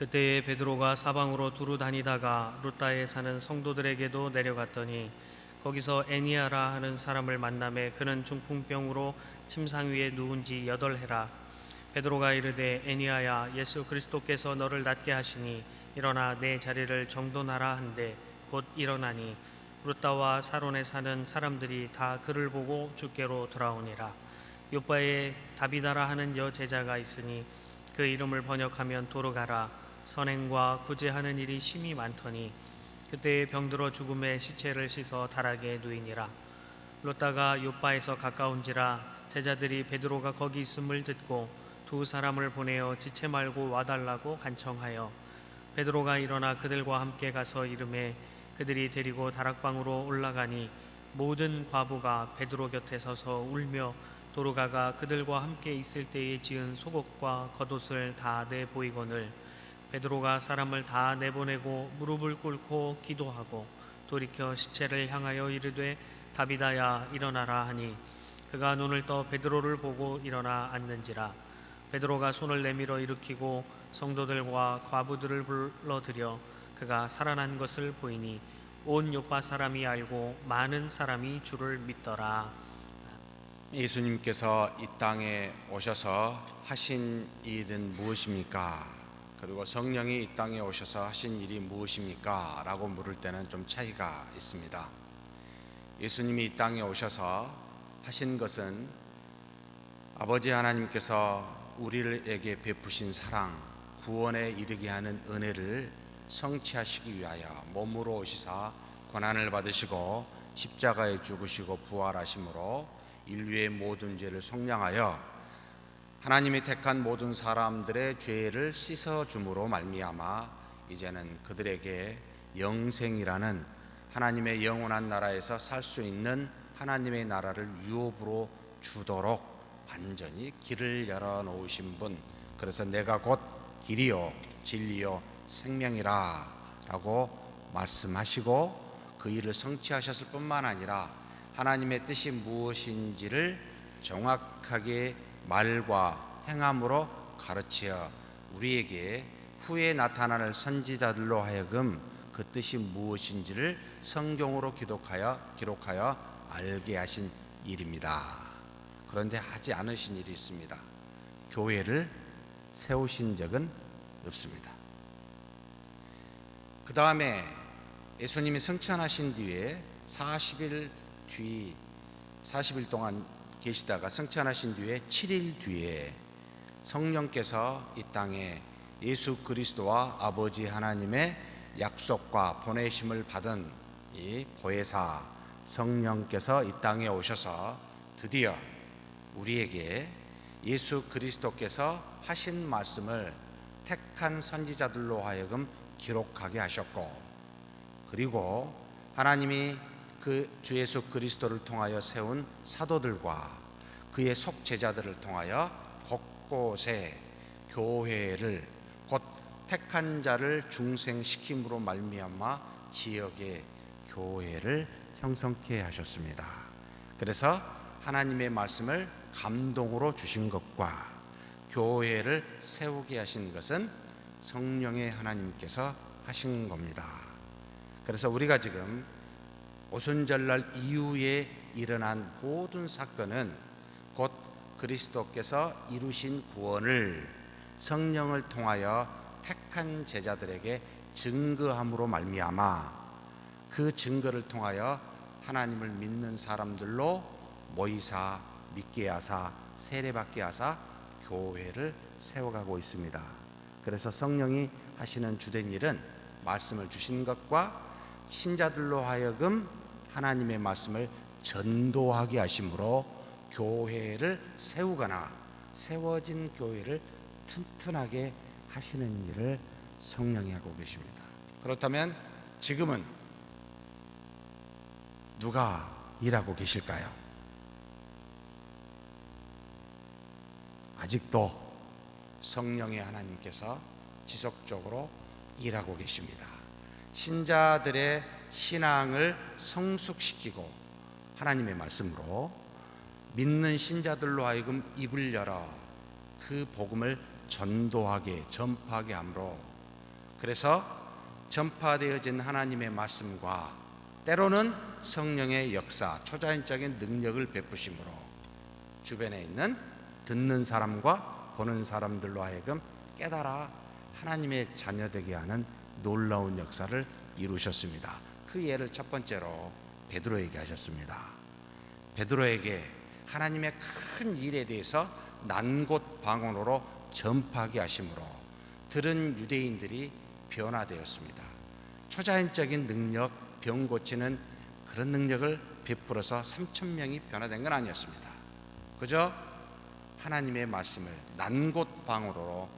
그때에 베드로가 사방으로 두루 다니다가 룻다에 사는 성도들에게도 내려갔더니 거기서 애니아라 하는 사람을 만나매 그는 중풍병으로 침상 위에 누운 지 8해라. 베드로가 이르되 애니아야, 예수 그리스도께서 너를 낫게 하시니 일어나 내 자리를 정돈하라 한데 곧 일어나니 룻다와 사론에 사는 사람들이 다 그를 보고 주께로 돌아오니라. 요바에 다비다라 하는 여제자가 있으니 그 이름을 번역하면 도르가라. 선행과 구제하는 일이 심히 많더니 그때에 병들어 죽음의 시체를 씻어 다락에 누이니라. 롯다가 요바에서 가까운지라 제자들이 베드로가 거기 있음을 듣고 두 사람을 보내어 지체 말고 와달라고 간청하여 베드로가 일어나 그들과 함께 가서 이르매 그들이 데리고 다락방으로 올라가니 모든 과부가 베드로 곁에 서서 울며 도르가가 그들과 함께 있을 때에 지은 속옷과 겉옷을 다 내보이거늘 베드로가 사람을 다 내보내고 무릎을 꿇고 기도하고 돌이켜 시체를 향하여 이르되 다비다야 일어나라 하니 그가 눈을 떠 베드로를 보고 일어나 앉는지라. 베드로가 손을 내밀어 일으키고 성도들과 과부들을 불러들여 그가 살아난 것을 보이니 온 요파 사람이 알고 많은 사람이 주를 믿더라. 예수님께서 이 땅에 오셔서 하신 일은 무엇입니까? 그리고 성령이 이 땅에 오셔서 하신 일이 무엇입니까? 라고 물을 때는 좀 차이가 있습니다. 예수님이 이 땅에 오셔서 하신 것은 아버지 하나님께서 우리에게 베푸신 사랑, 구원에 이르게 하는 은혜를 성취하시기 위하여 몸으로 오시사 고난을 받으시고 십자가에 죽으시고 부활하심으로 인류의 모든 죄를 속량하여 하나님이 택한 모든 사람들의 죄를 씻어줌으로 말미암아 이제는 그들에게 영생이라는 하나님의 영원한 나라에서 살 수 있는 하나님의 나라를 유업으로 주도록 완전히 길을 열어놓으신 분, 그래서 내가 곧 길이요 진리요 생명이라 라고 말씀하시고 그 일을 성취하셨을 뿐만 아니라 하나님의 뜻이 무엇인지를 정확하게 말과 행함으로 가르치어 우리에게 후에 나타날 선지자들로 하여금 그 뜻이 무엇인지를 성경으로 기록하여 알게 하신 일입니다. 그런데 하지 않으신 일이 있습니다. 교회를 세우신 적은 없습니다. 그 다음에 예수님이 승천하신 뒤에 40일 동안 계시다가 승천하신 뒤에 7일 뒤에 성령께서 이 땅에 예수 그리스도와 아버지 하나님의 약속과 보내심을 받은 이 보혜사 성령께서 이 땅에 오셔서 드디어 우리에게 예수 그리스도께서 하신 말씀을 택한 선지자들로 하여금 기록하게 하셨고, 그리고 하나님이 그 주 예수 그리스도를 통하여 세운 사도들과 그의 속제자들을 통하여 곳곳에 교회를 곧 택한 자를 중생시킴으로 말미암아 지역의 교회를 형성케 하셨습니다. 그래서 하나님의 말씀을 감동으로 주신 것과 교회를 세우게 하신 것은 성령의 하나님께서 하신 겁니다. 그래서 우리가 지금 오순절날 이후에 일어난 모든 사건은 곧 그리스도께서 이루신 구원을 성령을 통하여 택한 제자들에게 증거함으로 말미암아 그 증거를 통하여 하나님을 믿는 사람들로 모이사 믿게 하사 세례받게 하사 교회를 세워가고 있습니다. 그래서 성령이 하시는 주된 일은 말씀을 주신 것과 신자들로 하여금 하나님의 말씀을 전도하게 하심으로 교회를 세우거나 세워진 교회를 튼튼하게 하시는 일을 성령이 하고 계십니다. 그렇다면 지금은 누가 일하고 계실까요? 아직도 성령의 하나님께서 지속적으로 일하고 계십니다. 신자들의 신앙을 성숙시키고 하나님의 말씀으로 믿는 신자들로 하여금 입을 열어 그 복음을 전도하게 전파하게 함으로 그래서 전파되어진 하나님의 말씀과 때로는 성령의 역사, 초자연적인 능력을 베푸심으로 주변에 있는 듣는 사람과 보는 사람들로 하여금 깨달아 하나님의 자녀되게 하는 놀라운 역사를 이루셨습니다. 그 예를 첫 번째로 베드로에게 하셨습니다. 베드로에게 하나님의 큰 일에 대해서 난곳방언으로 전파하게 하심으로 들은 유대인들이 변화되었습니다. 초자연적인 능력, 병 고치는 그런 능력을 베풀어서 3,000명이 변화된 건 아니었습니다. 그저 하나님의 말씀을 난곳방언으로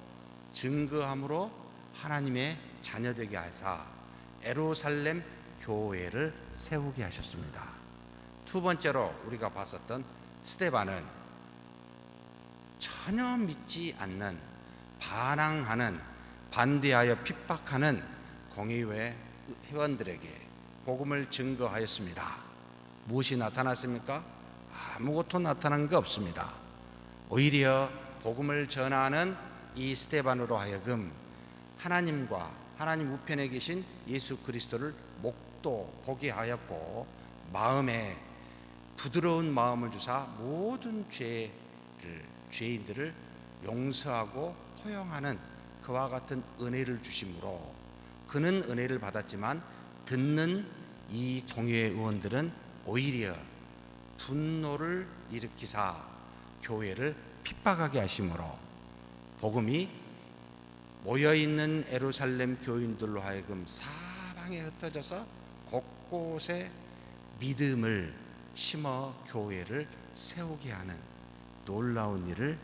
증거함으로 하나님의 자녀되게 하사 예루살렘 교회를 세우게 하셨습니다. 두 번째로 우리가 봤었던 스데반은 전혀 믿지 않는, 반항하는, 반대하여 핍박하는 공의회 회원들에게 복음을 증거하였습니다. 무엇이 나타났습니까? 아무것도 나타난 게 없습니다. 오히려 복음을 전하는 이 스데반으로 하여금 하나님과 하나님 우편에 계신 예수 그리스도를 목도 보게 하였고 마음에 부드러운 마음을 주사 모든 죄인들을 용서하고 포용하는 그와 같은 은혜를 주심으로 그는 은혜를 받았지만 듣는 이 공회의 의원들은 오히려 분노를 일으키사 교회를 핍박하게 하심으로 복음이 모여있는 예루살렘 교인들로 하여금 사방에 흩어져서 곳곳에 믿음을 심어 교회를 세우게 하는 놀라운 일을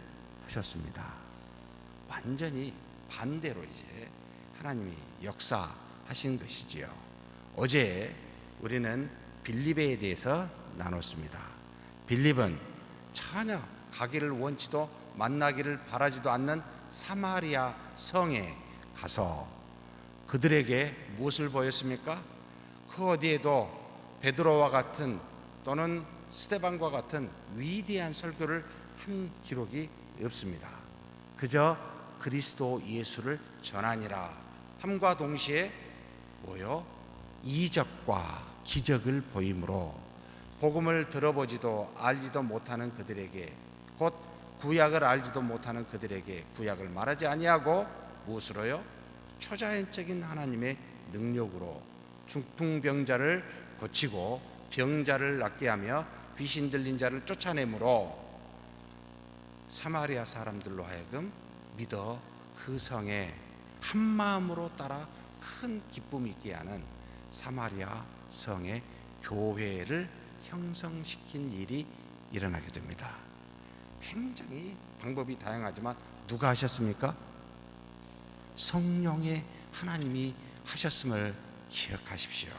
하셨습니다. 완전히 반대로 이제 하나님이 역사하신 것이지요. 어제 우리는 빌립에 대해서 나눴습니다. 빌립은 전혀 가기를 원치도 만나기를 바라지도 않는 사마리아 성에 가서 그들에게 무엇을 보였습니까? 그 어디에도 베드로와 같은 또는 스데반과 같은 위대한 설교를 한 기록이 없습니다. 그저 그리스도 예수를 전하니라 함과 동시에 뭐요? 이적과 기적을 보임으로 복음을 들어보지도 알지도 못하는 그들에게, 곧 구약을 알지도 못하는 그들에게 구약을 말하지 아니하고 무엇으로요? 초자연적인 하나님의 능력으로 중풍병자를 고치고 병자를 낫게 하며 귀신 들린 자를 쫓아내므로 사마리아 사람들로 하여금 믿어 그 성에 한 마음으로 따라 큰 기쁨이 있게 하는 사마리아 성의 교회를 형성시킨 일이 일어나게 됩니다. 굉장히 방법이 다양하지만 누가 하셨습니까? 성령의 하나님이 하셨음을 기억하십시오.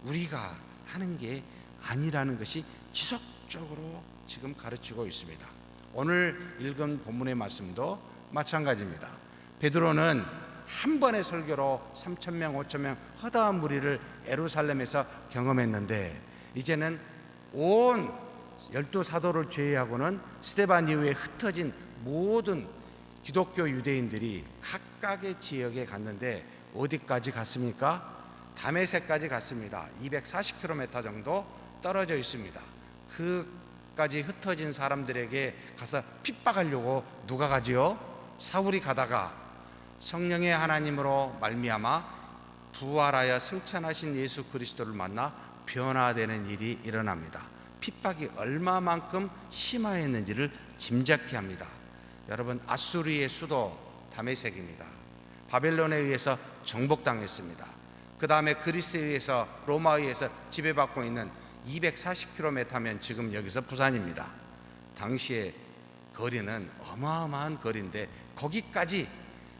우리가 하는 게 아니라는 것이 지속적으로 지금 가르치고 있습니다. 오늘 읽은 본문의 말씀도 마찬가지입니다. 베드로는 한 번의 설교로 3,000명, 5,000명 허다한 무리를 예루살렘에서 경험했는데 이제는 온 12사도를 제외하고는 스데반 이후에 흩어진 모든 기독교 유대인들이 각각의 지역에 갔는데 어디까지 갔습니까? 다메섹까지 갔습니다. 240km 정도 떨어져 있습니다. 그까지 흩어진 사람들에게 가서 핍박하려고 누가 가지요? 사울이 가다가 성령의 하나님으로 말미암아 부활하여 승천하신 예수 그리스도를 만나 변화되는 일이 일어납니다. 핍박이 얼마만큼 심화했는지를 짐작케 합니다. 여러분, 아수르의 수도 다메섹입니다. 바벨론에 의해서 정복당했습니다. 그 다음에 그리스에 의해서, 로마에 의해서 지배받고 있는 240km면 지금 여기서 부산입니다. 당시의 거리는 어마어마한 거리인데 거기까지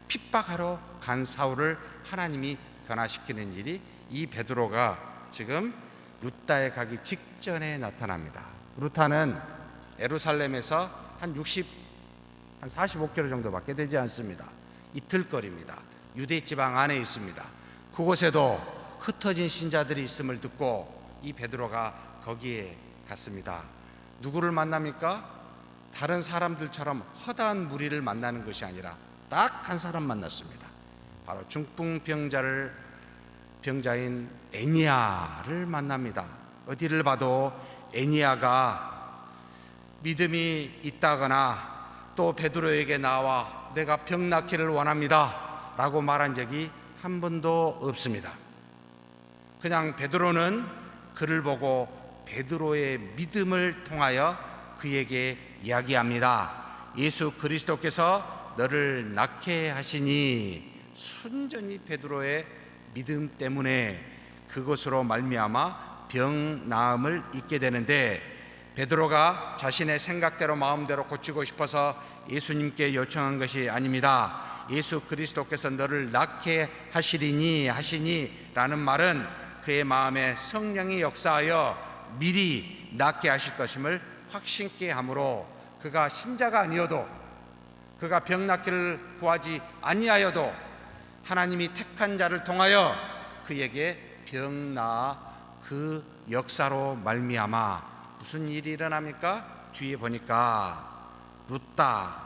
핍박하러 간 사울을 하나님이 변화시키는 일이 이 베드로가 지금 루타에 가기 직전에 나타납니다. 루타는 예루살렘에서 한 45km 정도밖에 되지 않습니다. 이틀 거리입니다. 유대 지방 안에 있습니다. 그곳에도 흩어진 신자들이 있음을 듣고 이 베드로가 거기에 갔습니다. 누구를 만납니까? 다른 사람들처럼 허다한 무리를 만나는 것이 아니라 딱 한 사람 만났습니다. 바로 병자인 애니야를 만납니다. 어디를 봐도 애니야가 믿음이 있다거나 또 베드로에게 나와 내가 병 낫기를 원합니다 라고 말한 적이 한 번도 없습니다. 그냥 베드로는 그를 보고 베드로의 믿음을 통하여 그에게 이야기합니다. 예수 그리스도께서 너를 낫게 하시니, 순전히 베드로의 믿음 때문에 그것으로 말미암아 병 나음을 잊게 되는데, 베드로가 자신의 생각대로 마음대로 고치고 싶어서 예수님께 요청한 것이 아닙니다. 예수 그리스도께서 너를 낫게 하시리니 라는 말은 그의 마음에 성령이 역사하여 미리 낫게 하실 것임을 확신케 하므로, 그가 신자가 아니어도, 그가 병 낫기를 구하지 아니하여도 하나님이 택한 자를 통하여 그에게 병 나아 그 역사로 말미암아 무슨 일이 일어납니까? 뒤에 보니까 룻다와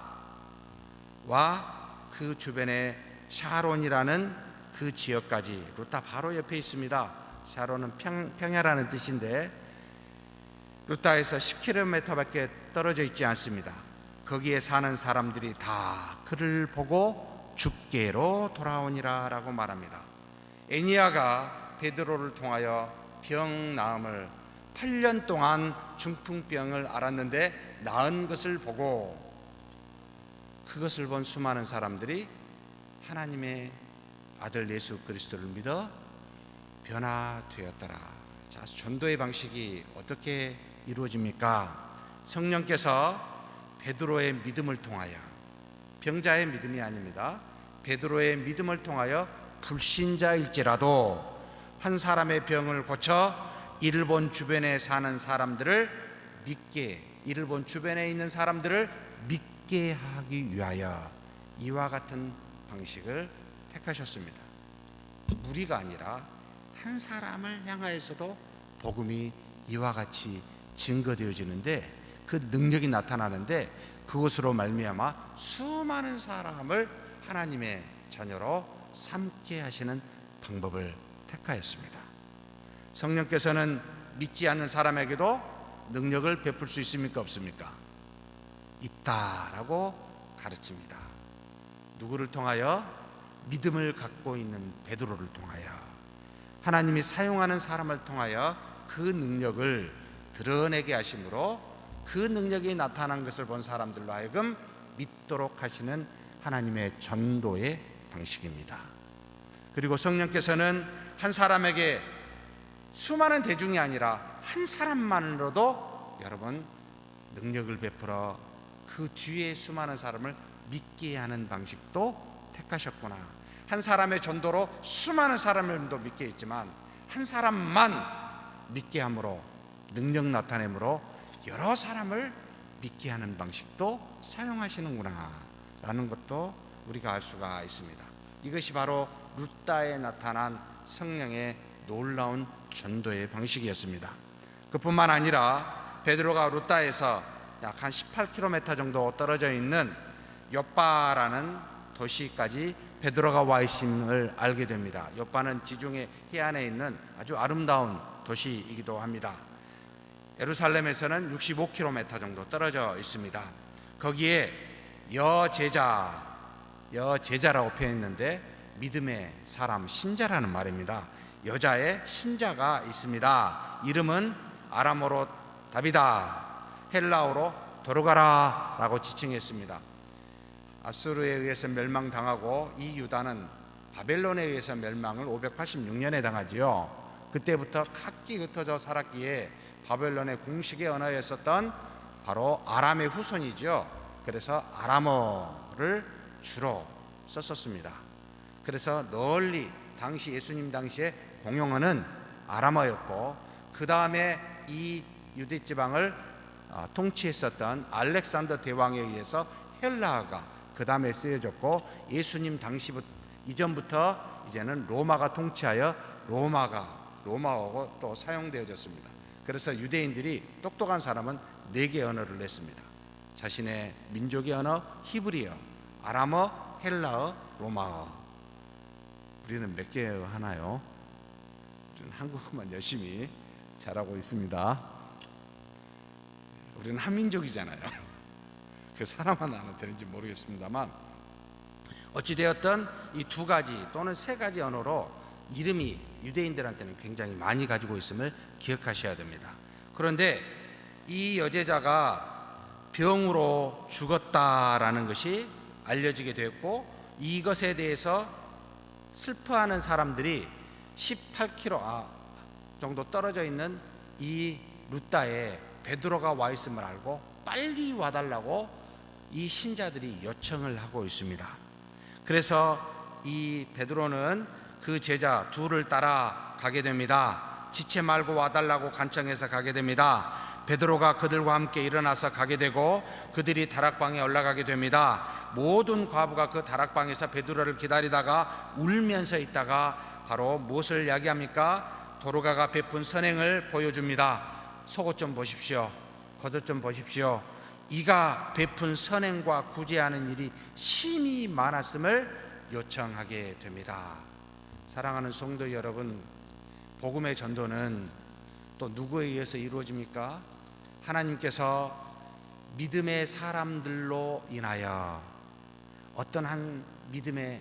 그 주변에 샤론이라는 그 지역까지, 룻다 바로 옆에 있습니다. 샤론은 평야라는 뜻인데 룻다에서 10km밖에 떨어져 있지 않습니다. 거기에 사는 사람들이 다 그를 보고 죽게로 돌아오니라 라고 말합니다. 애니야가 베드로를 통하여 병 나음을, 8년 동안 중풍병을 앓았는데 나은 것을 보고, 그것을 본 수많은 사람들이 하나님의 아들 예수 그리스도를 믿어 변화되었더라. 자, 전도의 방식이 어떻게 이루어집니까? 성령께서 베드로의 믿음을 통하여, 병자의 믿음이 아닙니다, 베드로의 믿음을 통하여 불신자일지라도 한 사람의 병을 고쳐 이를 본 주변에 사는 사람들을 믿게, 이를 본 주변에 있는 사람들을 믿게 하기 위하여 이와 같은 방식을 택하셨습니다. 무리가 아니라 한 사람을 향하여서도 복음이 이와 같이 증거되어지는데, 그 능력이 나타나는데, 그것으로 말미암아 수많은 사람을 하나님의 자녀로 삼게 하시는 방법을 택하였습니다. 성령께서는 믿지 않는 사람에게도 능력을 베풀 수 있습니까? 없습니까? 있다라고 가르칩니다. 누구를 통하여? 믿음을 갖고 있는 베드로를 통하여, 하나님이 사용하는 사람을 통하여 그 능력을 드러내게 하심으로 그 능력이 나타난 것을 본 사람들로 하여금 믿도록 하시는 하나님의 전도의 방식입니다. 그리고 성령께서는 한 사람에게, 수많은 대중이 아니라 한 사람만으로도 여러분 능력을 베풀어 그 뒤에 수많은 사람을 믿게 하는 방식도 택하셨구나. 한 사람의 전도로 수많은 사람을 믿게 했지만 한 사람만 믿게 함으로, 능력 나타냄으로 여러 사람을 믿게 하는 방식도 사용하시는구나 라는 것도 우리가 알 수가 있습니다. 이것이 바로 룻다에 나타난 성령의 놀라운 전도의 방식이었습니다. 그뿐만 아니라 베드로가 룻다에서 약 한 18km 정도 떨어져 있는 욥바라는 도시까지 베드로가 와 있음을 알게 됩니다. 욥바는 지중해 해안에 있는 아주 아름다운 도시이기도 합니다. 예루살렘에서는 65km 정도 떨어져 있습니다. 거기에 여제자라고 표현했는데 믿음의 사람, 신자라는 말입니다. 여자의 신자가 있습니다. 이름은 아람어로 다비다, 헬라어로 도르가라 라고 지칭했습니다. 아수르에 의해서 멸망당하고 이 유다는 바벨론에 의해서 멸망을 586년에 당하지요. 그때부터 각기 흩어져 살았기에 바벨론의 공식의 언어였었던 바로 아람의 후손이죠. 그래서 아람어를 주로 썼었습니다. 그래서 널리 당시 예수님 당시에 공용어는 아람어였고, 그 다음에 이 유대 지방을 통치했었던 알렉산더 대왕에 의해서 헬라어가 그 다음에 쓰여졌고, 예수님 당시 이전부터 이제는 로마가 통치하여 로마어고 또 사용되어졌습니다. 그래서 유대인들이 똑똑한 사람은 4개의 언어를 냈습니다. 자신의 민족의 언어 히브리어, 아람어, 헬라어, 로마어. 우리는 몇 개 하나요? 우리는 한국어만 열심히 잘하고 있습니다. 우리는 한민족이잖아요. 그 사람 하나는 되는지 모르겠습니다만 어찌되었든 이 두 가지 또는 세 가지 언어로 이름이 유대인들한테는 굉장히 많이 가지고 있음을 기억하셔야 됩니다. 그런데 이 여제자가 병으로 죽었다라는 것이 알려지게 되었고, 이것에 대해서 슬퍼하는 사람들이 18km 정도 떨어져 있는 이 루다에 베드로가 와 있음을 알고 빨리 와달라고 이 신자들이 요청을 하고 있습니다. 그래서 이 베드로는 그 제자 둘을 따라 가게 됩니다. 지체 말고 와달라고 간청해서 가게 됩니다. 베드로가 그들과 함께 일어나서 가게 되고 그들이 다락방에 올라가게 됩니다. 모든 과부가 그 다락방에서 베드로를 기다리다가 울면서 있다가 바로 무엇을 이야기합니까? 도로가가 베푼 선행을 보여줍니다. 속옷 좀 보십시오. 겉옷 좀 보십시오. 이가 베푼 선행과 구제하는 일이 심히 많았음을 요청하게 됩니다. 사랑하는 성도 여러분, 복음의 전도는 또 누구에 의해서 이루어집니까? 하나님께서 믿음의 사람들로 인하여 어떤 한 믿음의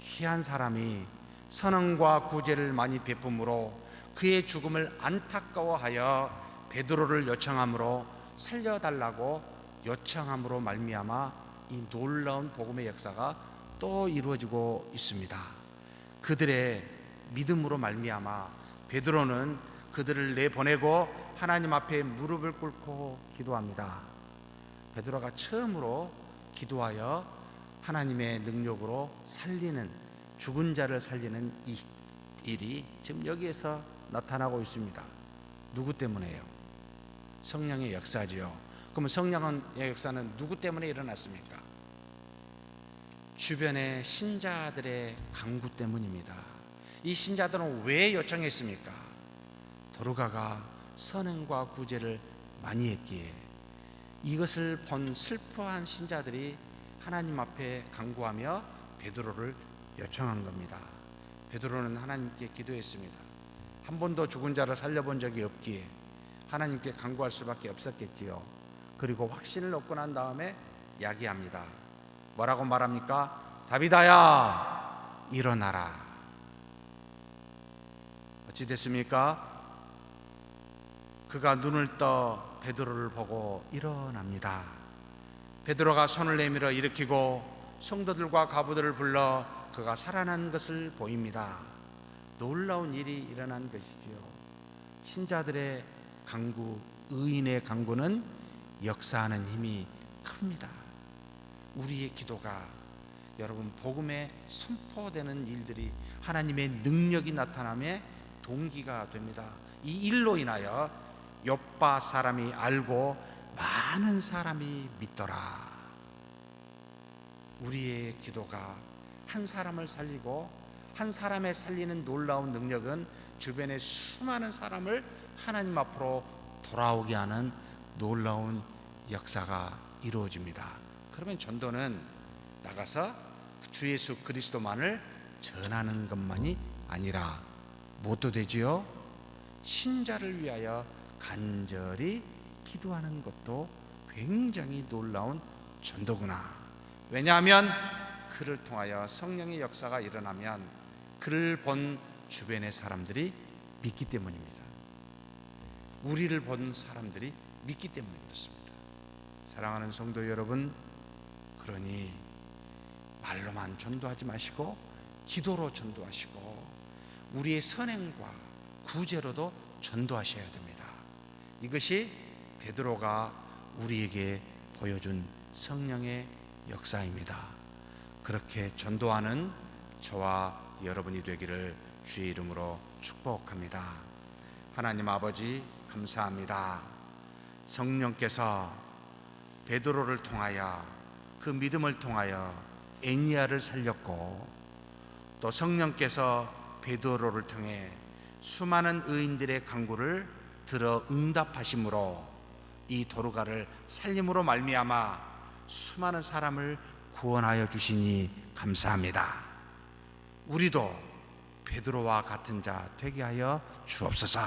귀한 사람이 선언과 구제를 많이 베품으로 그의 죽음을 안타까워하여 베드로를 요청함으로 살려달라고 요청함으로 말미암아 이 놀라운 복음의 역사가 또 이루어지고 있습니다. 그들의 믿음으로 말미암아 베드로는 그들을 내보내고 하나님 앞에 무릎을 꿇고 기도합니다. 베드로가 처음으로 기도하여 하나님의 능력으로 살리는, 죽은 자를 살리는 이 일이 지금 여기에서 나타나고 있습니다. 누구 때문에요? 성령의 역사지요. 그러면 성령의 역사는 누구 때문에 일어났습니까? 주변의 신자들의 강구 때문입니다. 이 신자들은 왜 요청했습니까? 도르가가 선행과 구제를 많이 했기에 이것을 본 슬퍼한 신자들이 하나님 앞에 간구하며 베드로를 요청한 겁니다. 베드로는 하나님께 기도했습니다. 한 번도 죽은 자를 살려본 적이 없기에 하나님께 간구할 수밖에 없었겠지요. 그리고 확신을 얻고 난 다음에 이야기합니다. 뭐라고 말합니까? 다비다야, 일어나라. 어찌 됐습니까? 그가 눈을 떠 베드로를 보고 일어납니다. 베드로가 손을 내밀어 일으키고 성도들과 가부들을 불러 그가 살아난 것을 보입니다. 놀라운 일이 일어난 것이지요. 신자들의 간구, 의인의 간구는 역사하는 힘이 큽니다. 우리의 기도가 여러분 복음에 선포되는 일들이 하나님의 능력이 나타남에 동기가 됩니다. 이 일로 인하여 욥바 사람이 알고 많은 사람이 믿더라. 우리의 기도가 한 사람을 살리고 한 사람의 살리는 놀라운 능력은 주변의 수많은 사람을 하나님 앞으로 돌아오게 하는 놀라운 역사가 이루어집니다. 그러면 전도는 나가서 주 예수 그리스도만을 전하는 것만이 아니라 무엇도 되지요? 신자를 위하여 간절히 기도하는 것도 굉장히 놀라운 전도구나. 왜냐하면 그를 통하여 성령의 역사가 일어나면 그를 본 주변의 사람들이 믿기 때문입니다. 우리를 본 사람들이 믿기 때문에 그렇습니다. 사랑하는 성도 여러분, 그러니 말로만 전도하지 마시고 기도로 전도하시고 우리의 선행과 구제로도 전도하셔야 됩니다. 이것이 베드로가 우리에게 보여준 성령의 역사입니다. 그렇게 전도하는 저와 여러분이 되기를 주의 이름으로 축복합니다. 하나님 아버지 감사합니다. 성령께서 베드로를 통하여 그 믿음을 통하여 애니야를 살렸고 또 성령께서 베드로를 통해 수많은 의인들의 간구를 들어 응답하심으로 이 도르가를 살림으로 말미암아 수많은 사람을 구원하여 주시니 감사합니다. 우리도 베드로와 같은 자 되게 하여 주옵소서.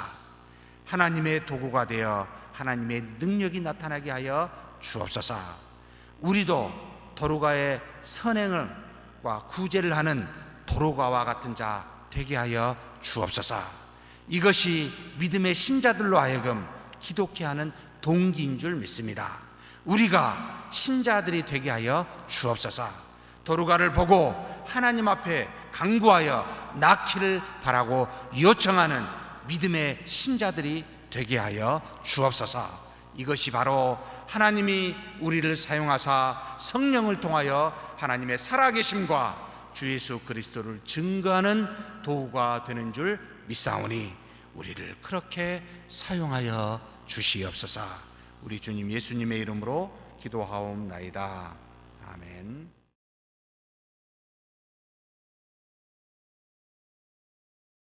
하나님의 도구가 되어 하나님의 능력이 나타나게 하여 주옵소서. 우리도 도로가의 선행과 구제를 하는 도로가와 같은 자 되게 하여 주옵소서. 이것이 믿음의 신자들로 하여금 기독해 하는 동기인 줄 믿습니다. 우리가 신자들이 되게 하여 주옵소서. 도로가를 보고 하나님 앞에 간구하여 낳기를 바라고 요청하는 믿음의 신자들이 되게 하여 주옵소서. 이것이 바로 하나님이 우리를 사용하사 성령을 통하여 하나님의 살아계심과 주 예수 그리스도를 증거하는 도구가 되는 줄 믿사오니 우리를 그렇게 사용하여 주시옵소서. 우리 주님 예수님의 이름으로 기도하옵나이다. 아멘.